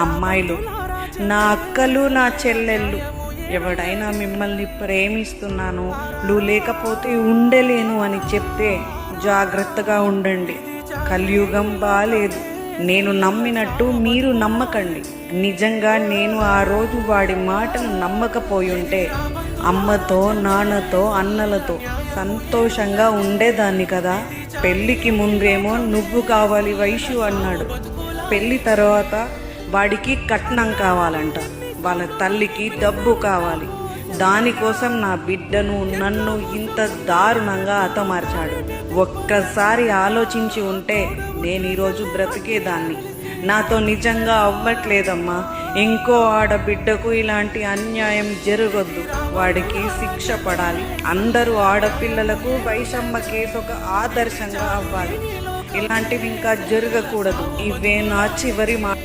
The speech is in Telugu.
అమ్మాయిలు, నా అక్కలు, నా చెల్లెళ్ళు, ఎవడైనా మిమ్మల్ని ప్రేమిస్తున్నాను, నువ్వు లేకపోతే ఉండలేను అని చెప్తే జాగ్రత్తగా ఉండండి. కలియుగం బాలేదు. నేను నమ్మినట్టు మీరు నమ్మకండి. నిజంగా నేను ఆ రోజు వాడి మాటలు నమ్మకపోయి ఉంటే అమ్మతో, నాన్నతో, అన్నలతో సంతోషంగా ఉండేదాన్ని కదా. పెళ్ళికి ముందేమో నువ్వు కావాలి వైషు అన్నాడు. పెళ్ళి తర్వాత వాడికి కట్నం కావాలంట, వాళ్ళ తల్లికి డబ్బు కావాలి. దానికోసం నా బిడ్డను, నన్ను ఇంత దారుణంగా హతమార్చాడు. ఒక్కసారి ఆలోచించి ఉంటే నేను ఈరోజు బ్రతికేదాన్ని. నాతో నిజంగా అవ్వట్లేదమ్మా. ఇంకో ఆడబిడ్డకు ఇలాంటి అన్యాయం జరగొద్దు. వాడికి శిక్ష పడాలి. అందరూ ఆడపిల్లలకు వైషమ్మ కేసు ఒక ఆదర్శంగా అవ్వాలి. ఇలాంటివి ఇంకా జరగకూడదు. ఇవే నా చివరి మాట.